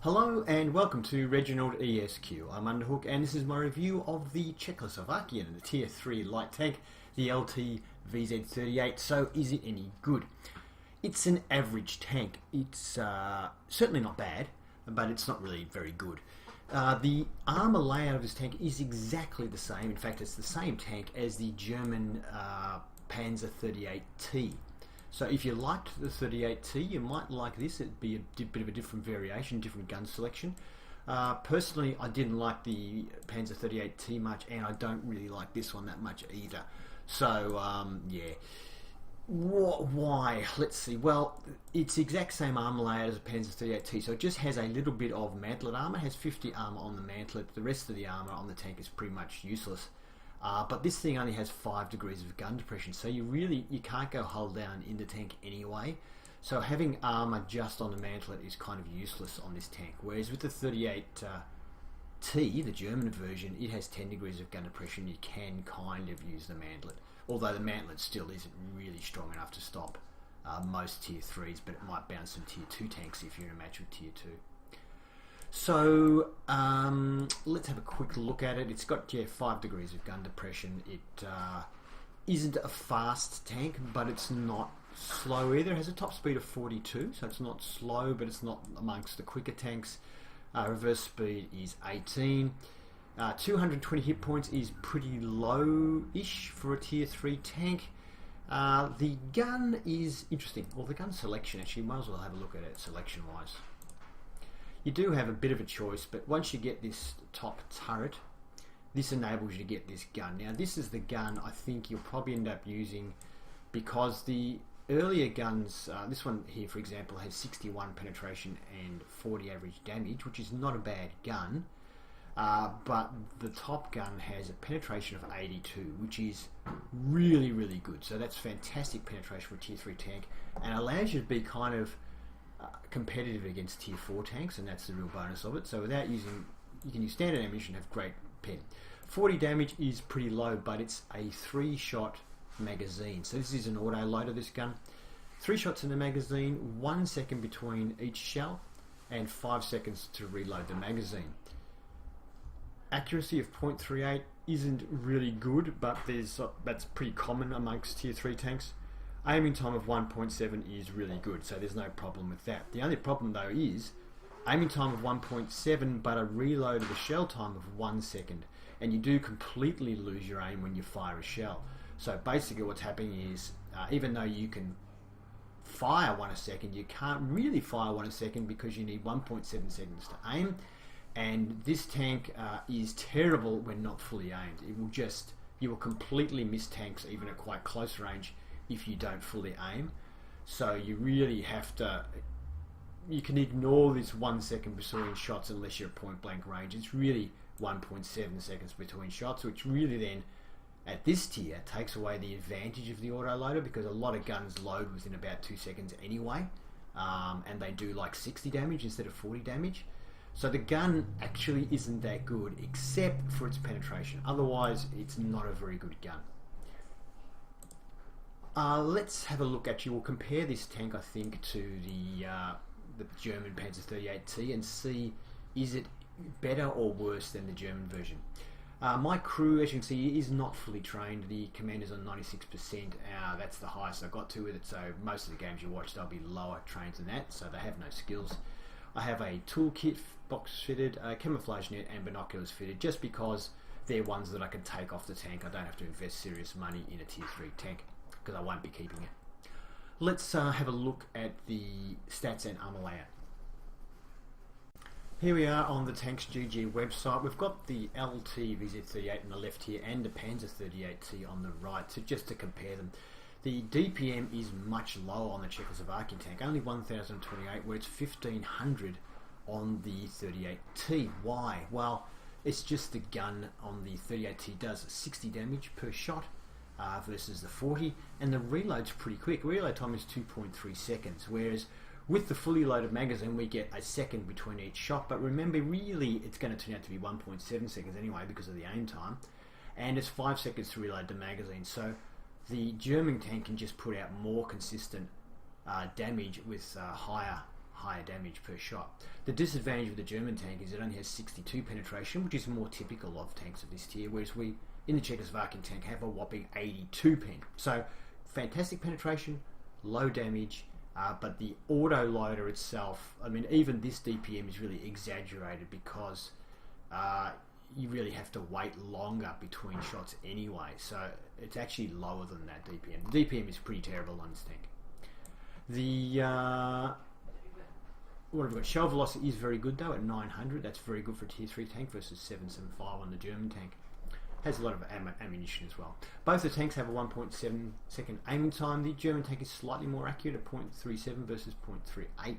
Hello and welcome to Reginaldesq. I'm Underhook and this is my review of the Czechoslovakian, the Tier 3 light tank, the LT VZ38. So is it any good? It's an average tank. It's certainly not bad, but it's not really very good. The armour layout of this tank is exactly the same. In fact, it's the same tank as the German Panzer 38T. So if you liked the 38T, you might like this. It'd be a bit of a different variation, different gun selection. Personally, I didn't like the Panzer 38T much, and I don't really like this one that much either. So, yeah. Why? Let's see. Well, it's the exact same armour layout as a Panzer 38T, so it just has a little bit of mantlet armour. It has 50 armour on the mantlet. The rest of the armour on the tank is pretty much useless. But this thing only has 5 degrees of gun depression, so you can't go hull down in the tank anyway. So having armour just on the mantlet is kind of useless on this tank. Whereas with the 38T, the German version, it has 10 degrees of gun depression. You can kind of use the mantlet, although the mantlet still isn't really strong enough to stop most Tier 3s, but it might bounce some Tier 2 tanks if you're in a match with Tier 2. So let's have a quick look at it. It's got 5 degrees of gun depression. It isn't a fast tank, but it's not slow either. It has a top speed of 42, so it's not slow, but it's not amongst the quicker tanks. Reverse speed is 18. 220 hit points is pretty low-ish for a Tier 3 tank. The gun is interesting. Well, the gun selection, actually, you might as well have a look at it selection-wise. You do have a bit of a choice, but once you get this top turret, this enables you to get this gun. Now, this is the gun I think you'll probably end up using because the earlier guns, this one here, for example, has 61 penetration and 40 average damage, which is not a bad gun, but the top gun has a penetration of 82, which is really, really good. So that's fantastic penetration for a Tier 3 tank and allows you to be kind of competitive against Tier 4 tanks, and that's the real bonus of it. So without using, you can use standard ammunition, have great pen. 40 damage is pretty low, but it's a 3-shot magazine. So this is an auto loader, this gun. 3 shots in the magazine, 1 second between each shell, and 5 seconds to reload the magazine. Accuracy of 0.38 isn't really good, but that's pretty common amongst Tier 3 tanks. Aiming time of 1.7 is really good, so there's no problem with that. The only problem though is aiming time of 1.7 but a reload of a shell time of 1 second, and you do completely lose your aim when you fire a shell. So basically what's happening is even though you can fire 1 a second, you can't really fire 1 a second because you need 1.7 seconds to aim, and this tank is terrible when not fully aimed. You will completely miss tanks even at quite close range if you don't fully aim. So you really have to, you can ignore this 1 second between shots unless you're at point blank range. It's really 1.7 seconds between shots, which really then at this tier takes away the advantage of the auto loader because a lot of guns load within about 2 seconds anyway, and they do like 60 damage instead of 40 damage. So the gun actually isn't that good except for its penetration. Otherwise it's not a very good gun. Let's have a look. Actually, we'll compare this tank, I think, to the German Panzer 38T and see is it better or worse than the German version. My crew, as you can see, is not fully trained. The commander's on 96%. That's the highest I got to with it, so most of the games you watch, they'll be lower trained than that, so they have no skills. I have a toolkit box fitted, a camouflage net and binoculars fitted, just because they're ones that I can take off the tank. I don't have to invest serious money in a Tier 3 tank, because I won't be keeping it. Let's have a look at the stats and armour layout. Here we are on the Tanks GG website. We've got the LT VZ38 on the left here and the Panzer 38T on the right, so just to compare them. The DPM is much lower on the Czechoslovakian tank, only 1028, where it's 1500 on the 38T. Why? Well, it's just the gun on the 38T does 60 damage per shot, versus the 40, and the reload's pretty quick. Reload time is 2.3 seconds, whereas with the fully loaded magazine we get a second between each shot, but remember really it's going to turn out to be 1.7 seconds anyway because of the aim time, and it's 5 seconds to reload the magazine. So the German tank can just put out more consistent damage with higher higher damage per shot. The disadvantage of the German tank is it only has 62 penetration, which is more typical of tanks of this tier, whereas we, in the Czechoslovakian tank, have a whopping 82 pen. So, fantastic penetration, low damage, but the auto loader itself, I mean, even this DPM is really exaggerated because you really have to wait longer between shots anyway, so it's actually lower than that DPM. The DPM is pretty terrible on this tank. The what have we got? Shell velocity is very good though at 900. That's very good for a tier 3 tank versus 775 on the German tank. Has a lot of ammunition as well. Both the tanks have a 1.7 second aiming time. The German tank is slightly more accurate at 0.37 versus 0.38.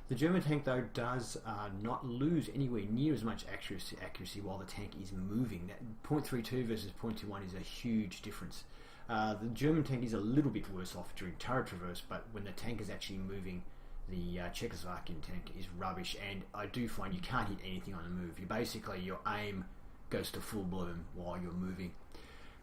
The German tank though does not lose anywhere near as much accuracy while the tank is moving. That 0.32 versus 0.21 is a huge difference. The German tank is a little bit worse off during turret traverse, but when the tank is actually moving, the Czechoslovakian tank is rubbish, and I do find you can't hit anything on the move. You basically, your aim goes to full bloom while you're moving.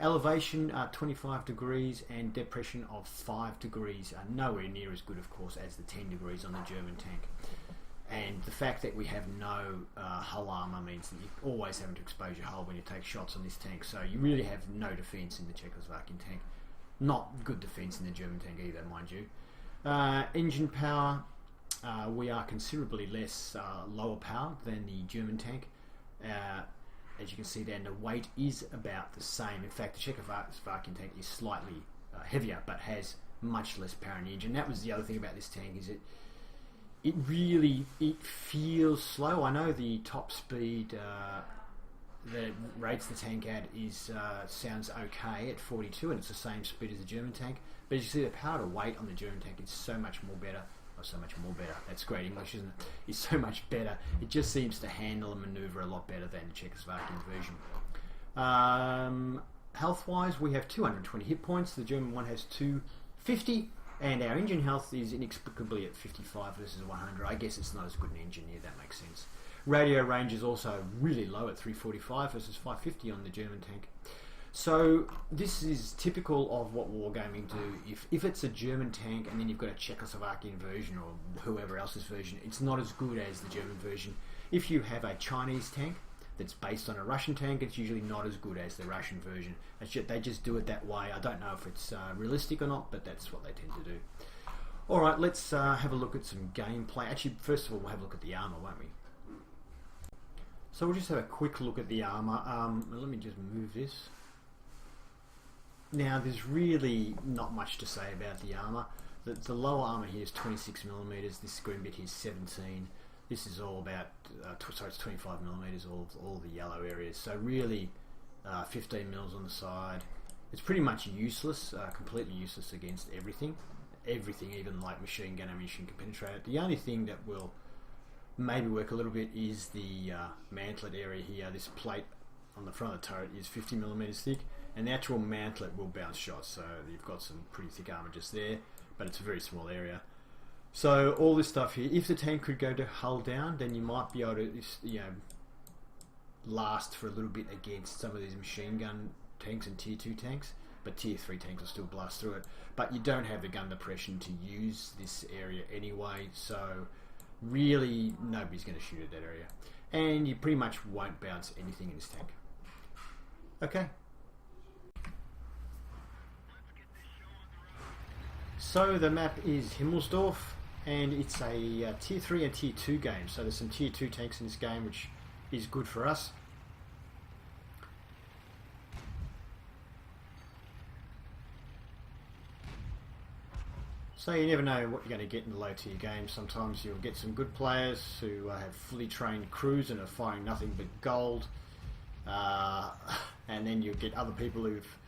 Elevation 25 degrees and depression of 5 degrees are nowhere near as good, of course, as the 10 degrees on the German tank. And the fact that we have no hull armor means that you're always having to expose your hull when you take shots on this tank, so you really have no defense in the Czechoslovakian tank. Not good defense in the German tank either, mind you. Engine power, we are considerably less lower power than the German tank. As you can see there, the weight is about the same. In fact, the Czechoslovakian tank is slightly heavier, but has much less power in the engine. That was the other thing about this tank, is it really feels slow. I know the top speed that rates the tank at is sounds okay at 42, and it's the same speed as the German tank. But as you see, the power to weight on the German tank is so much more better. That's great English, isn't it? It's so much better. It just seems to handle and maneuver a lot better than the Czechoslovakian version. Health-wise, we have 220 hit points. The German one has 250, and our engine health is inexplicably at 55 versus 100. I guess it's not as good an engine here. That makes sense. Radio range is also really low at 345 versus 550 on the German tank. So this is typical of what wargaming do. If it's a German tank and then you've got a Czechoslovakian version or whoever else's version, it's not as good as the German version. If you have a Chinese tank that's based on a Russian tank, it's usually not as good as the Russian version. They just do it that way. I don't know if it's realistic or not, but that's what they tend to do. Alright, let's have a look at some gameplay. Actually, first of all, we'll have a look at the armour, won't we? So we'll just have a quick look at the armour. Let me just move this. Now, there's really not much to say about the armour. The lower armour here is 26mm, this green bit here is 17. This is all about, it's 25mm, all the yellow areas. So really, 15mm on the side. It's pretty much useless, completely useless against everything. Everything, even like machine gun ammunition, can penetrate it. The only thing that will maybe work a little bit is the mantlet area here. This plate on the front of the turret is 50mm thick, and the actual mantlet will bounce shots, so you've got some pretty thick armour just there, but it's a very small area. So all this stuff here, if the tank could go to hull down, then you might be able to, last for a little bit against some of these machine gun tanks and tier 2 tanks, but tier 3 tanks will still blast through it. But you don't have the gun depression to use this area anyway, so really nobody's going to shoot at that area. And you pretty much won't bounce anything in this tank. Okay. So the map is Himmelsdorf, and it's a tier 3 and tier 2 game. So there's some tier 2 tanks in this game, which is good for us. So you never know what you're going to get in the low tier games. Sometimes you'll get some good players who have fully trained crews and are firing nothing but gold. And then you'll get other people who've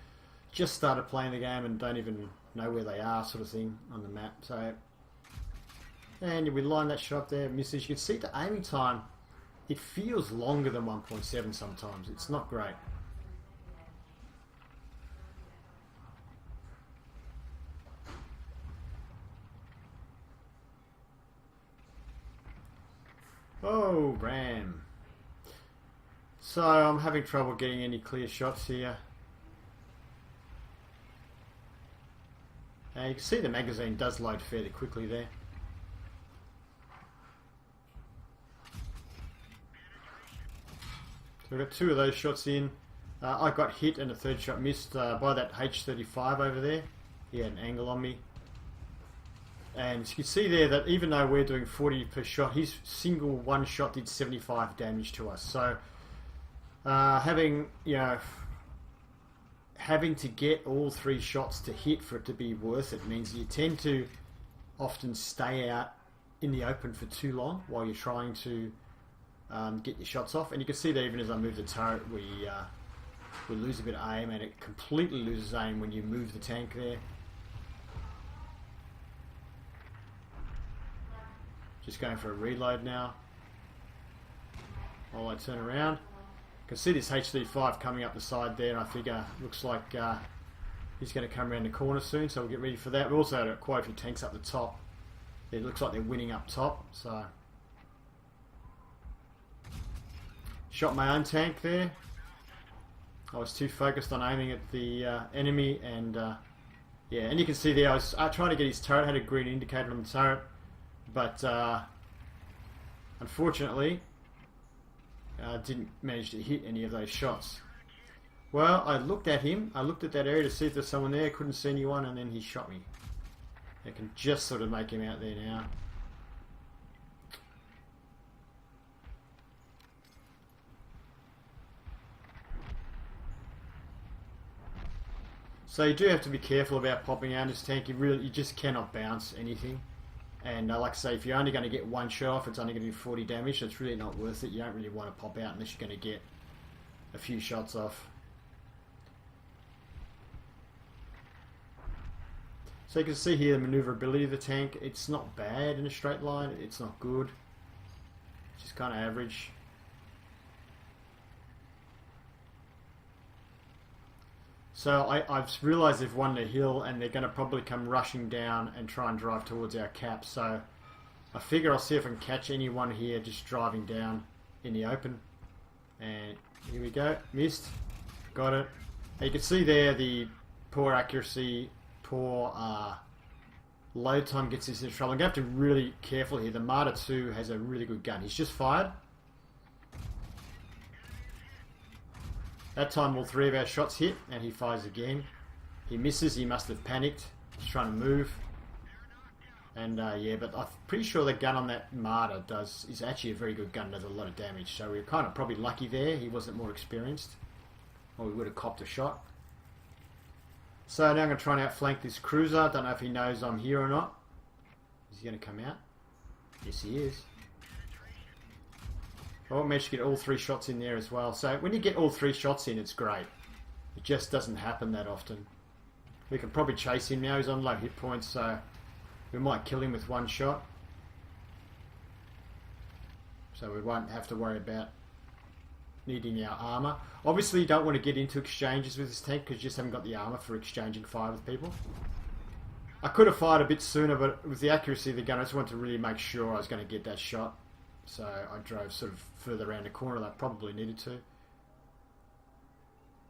just started playing the game and don't even know where they are, sort of thing, on the map. So, and we line that shot up there, misses. You can see the aiming time, it feels longer than 1.7 sometimes. It's not great. Oh, ram. So I'm having trouble getting any clear shots here. You can see the magazine does load fairly quickly there. So we've got 2 of those shots in. I got hit and a 3rd shot missed by that H35 over there. He had an angle on me. And you can see there that even though we're doing 40 per shot, his single one shot did 75 damage to us. So having to get all 3 shots to hit for it to be worth it means you tend to often stay out in the open for too long while you're trying to get your shots off. And you can see that even as I move the turret, we lose a bit of aim, and it completely loses aim when you move the tank there. Just going for a reload now while I turn around. You can see this H35 coming up the side there, and I figure looks like he's going to come around the corner soon, so we'll get ready for that. We also had quite a few tanks up the top. It looks like they're winning up top, so shot my own tank there. I was too focused on aiming at the enemy, and yeah, and you can see there I was trying to get his turret, had a green indicator on the turret, but unfortunately didn't manage to hit any of those shots. Well, I looked at him, I looked at that area to see if there's someone there, couldn't see anyone, and then he shot me. I can just sort of make him out there now. So you do have to be careful about popping out this tank. You just cannot bounce anything. And like I say, if you're only going to get 1 shot off, it's only going to do 40 damage, so it's really not worth it. You don't really want to pop out unless you're going to get a few shots off. So you can see here the maneuverability of the tank. It's not bad in a straight line. It's not good. It's just kind of average. So I've realised they've won the hill, and they're going to probably come rushing down and try and drive towards our cap. So I figure I'll see if I can catch anyone here just driving down in the open. And here we go. Missed. Got it. And you can see there the poor accuracy, poor load time gets us into trouble. I'm going to have to be really careful here. The Marder 2 has a really good gun. He's just fired. That time all 3 of our shots hit, and he fires again. He misses. He must have panicked. He's trying to move. And yeah, but I'm pretty sure the gun on that Marder is actually a very good gun. Does a lot of damage. So we were kind of probably lucky there. He wasn't more experienced, or we would have copped a shot. So now I'm going to try and outflank this cruiser. Don't know if he knows I'm here or not. Is he going to come out? Yes, he is. Well, I managed to get all 3 shots in there as well. So when you get all 3 shots in, it's great. It just doesn't happen that often. We can probably chase him now. He's on low hit points, so we might kill him with 1 shot. So we won't have to worry about needing our armour. Obviously, you don't want to get into exchanges with this tank because you just haven't got the armour for exchanging fire with people. I could have fired a bit sooner, but with the accuracy of the gun, I just wanted to really make sure I was going to get that shot. So I drove sort of further around the corner than I probably needed to.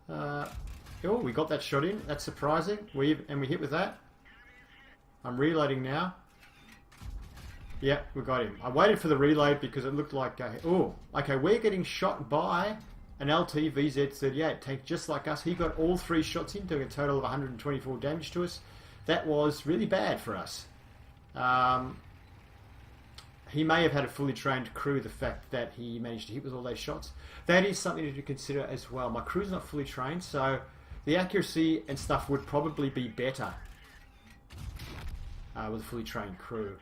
Oh, we got that shot in. That's surprising. We hit with that. I'm reloading now. Yeah, we got him. I waited for the reload because it looked like... oh, okay, we're getting shot by an LT VZ38 tank just like us. He got all 3 shots in, doing a total of 124 damage to us. That was really bad for us. He may have had a fully trained crew, the fact that he managed to hit with all those shots. That is something to consider as well. My crew's not fully trained, so the accuracy and stuff would probably be better with a fully trained crew.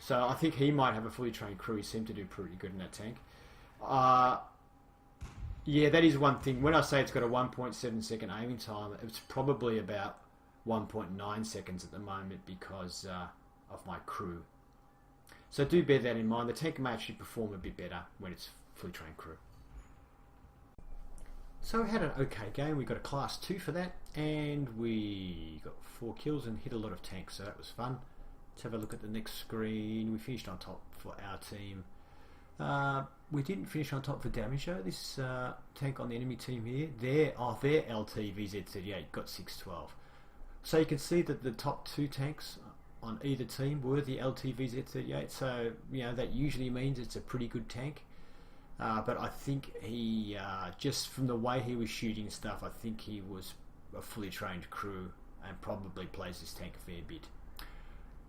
So I think he might have a fully trained crew. He seemed to do pretty good in that tank. Yeah, that is one thing. When I say it's got a 1.7 second aiming time, it's probably about 1.9 seconds at the moment because of my crew. So do bear that in mind. The tank may actually perform a bit better when it's fully trained crew. So we had an okay game. We got a class 2 for that, and we got 4 kills and hit a lot of tanks, so that was fun. Let's have a look at the next screen. We finished on top for our team. We didn't finish on top for damage though. This tank on the enemy team here, their LT VZ38 got 612. So you can see that the top 2 tanks on either team were the LT VZ38, so you know that usually means it's a pretty good tank. But I think he, just from the way he was shooting stuff, I think he was a fully trained crew and probably plays this tank a fair bit.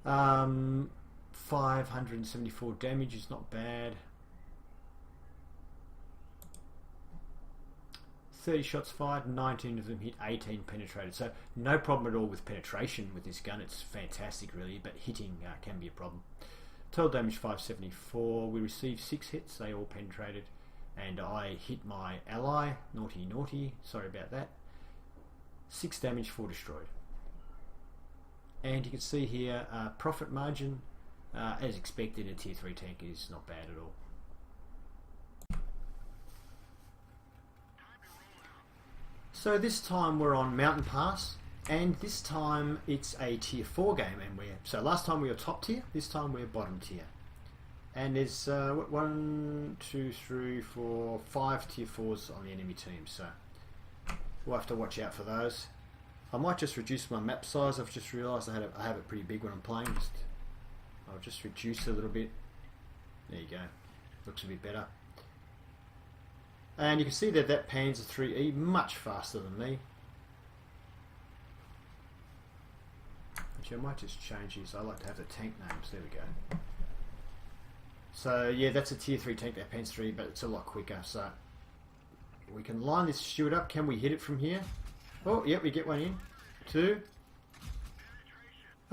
574 damage is not bad. 30 shots fired, 19 of them hit, 18 penetrated. So no problem at all with penetration with this gun. It's fantastic really, but hitting can be a problem. Total damage 574. We received 6 hits, they all penetrated. And I hit my ally, naughty naughty, sorry about that. 6 damage, 4 destroyed. And you can see here, profit margin, as expected, a tier 3 tank is not bad at all. So this time we're on Mountain Pass, and this time it's a tier 4 game, and so last time we were top tier, this time we're bottom tier. And there's 1, 2, 3, 4, 5 tier 4s on the enemy team, so we'll have to watch out for those. I might just reduce my map size. I've just realised I have it pretty big when I'm playing. I'll just reduce it a little bit. There you go. Looks a bit better. And you can see that Panzer 3E much faster than me. Actually, I might just change these. I like to have the tank names. There we go. So yeah, that's a tier 3 tank, that Panzer 3, but it's a lot quicker. So we can line this Stuart up. Can we hit it from here? Oh, yep, we get one in. 2.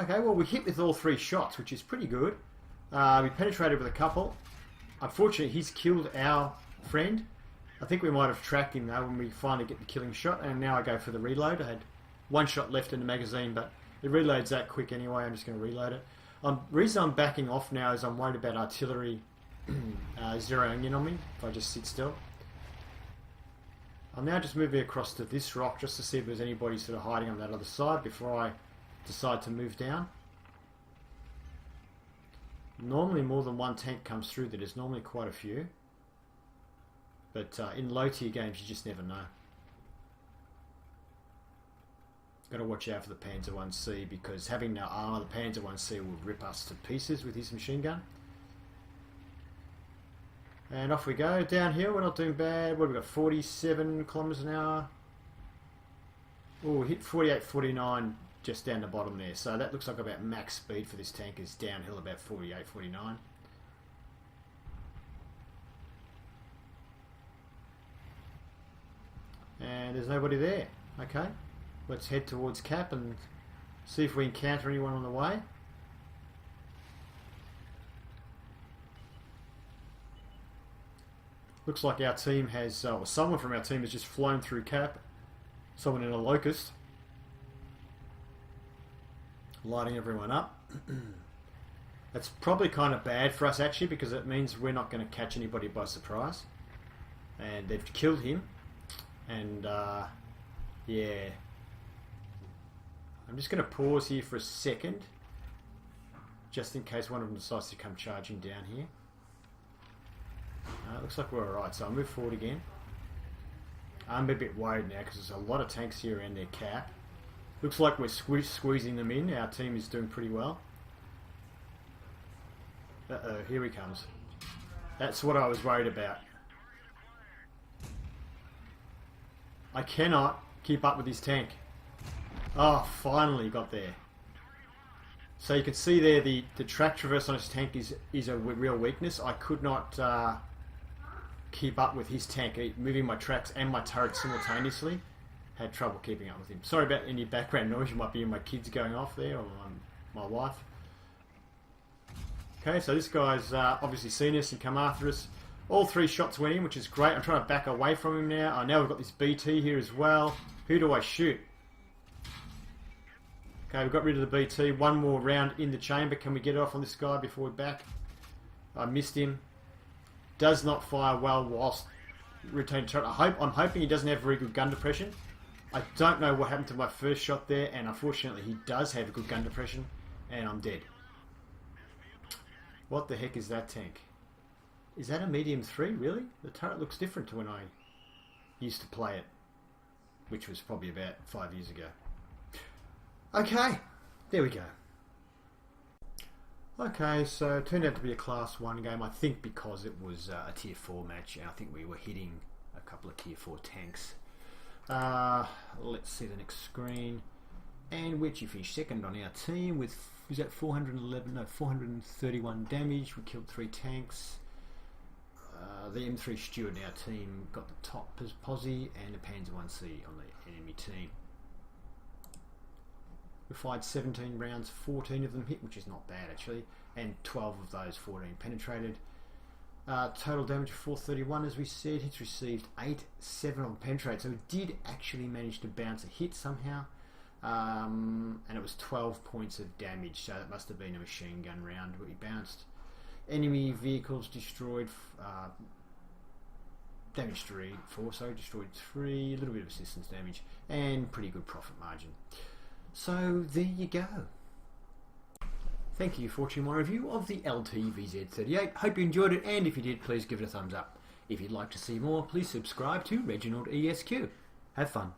Okay, well, we hit with all 3 shots, which is pretty good. We penetrated with a couple. Unfortunately, he's killed our friend. I think we might have tracked him, though, when we finally get the killing shot. And now I go for the reload. I had 1 shot left in the magazine, but it reloads that quick anyway. I'm just going to reload it. The reason I'm backing off now is I'm worried about artillery zeroing in on me if I just sit still. I'm now just moving across to this rock just to see if there's anybody sort of hiding on that other side before I decide to move down. Normally more than 1 tank comes through. There's normally quite a few. But in low tier games you just never know. Got to watch out for the Panzer 1C because having no armour, the Panzer 1C will rip us to pieces with his machine gun. And off we go, downhill, we're not doing bad. What have we got, 47 kilometres an hour? Oh, we hit 48, 49 just down the bottom there. So that looks like about max speed for this tank is downhill about 48, 49. And there's nobody there. Okay, let's head towards Cap and see if we encounter anyone on the way. Looks like our team has, or someone from our team has just flown through Cap. Someone in a Locust. Lighting everyone up. That's probably kind of bad for us actually because it means we're not going to catch anybody by surprise. And they've killed him. And yeah. I'm just going to pause here for a second. Just in case one of them decides to come charging down here. Looks like we're alright, so I'll move forward again. I'm a bit worried now because there's a lot of tanks here around their Cap. Looks like we're squeezing them in. Our team is doing pretty well. Uh-oh, here he comes. That's what I was worried about. I cannot keep up with his tank. Oh, finally got there. So you can see there the track traverse on his tank is a real weakness. I could not keep up with his tank, moving my tracks and my turret simultaneously. Had trouble keeping up with him. Sorry about any background noise. You might be hearing my kids going off there, or my wife. Okay, so this guy's obviously seen us and come after us. All 3 shots went in, which is great. I'm trying to back away from him now. Now we've got this BT here as well. Who do I shoot? Okay, we've got rid of the BT. 1 more round in the chamber. Can we get it off on this guy before we back? I missed him. Does not fire well whilst retaining turret. I'm hoping he doesn't have very good gun depression. I don't know what happened to my first shot there, and unfortunately he does have good gun depression, and I'm dead. What the heck is that tank? Is that a medium 3, really? The turret looks different to when I used to play it, which was probably about 5 years ago. Okay, there we go. Okay, so it turned out to be a Class 1 game, I think because it was a Tier 4 match, and I think we were hitting a couple of Tier 4 tanks. Let's see the next screen. And Witchy finished second on our team with, was that 431 damage. We killed 3 tanks. The M3 Steward in our team got the top posse, and the Panzer 1C on the enemy team. We fired 17 rounds, 14 of them hit, which is not bad actually, and 12 of those 14 penetrated. Total damage of 431, as we said. Hits received 8, 7 on penetrate, so we did actually manage to bounce a hit somehow. And it was 12 points of damage, so that must have been a machine gun round we bounced. Enemy vehicles destroyed, damaged 4, destroyed 3, a little bit of assistance damage, and pretty good profit margin. So there you go. Thank you for watching my review of the LTVZ38. Hope you enjoyed it, and if you did, please give it a thumbs up. If you'd like to see more, please subscribe to Reginaldesq. Have fun.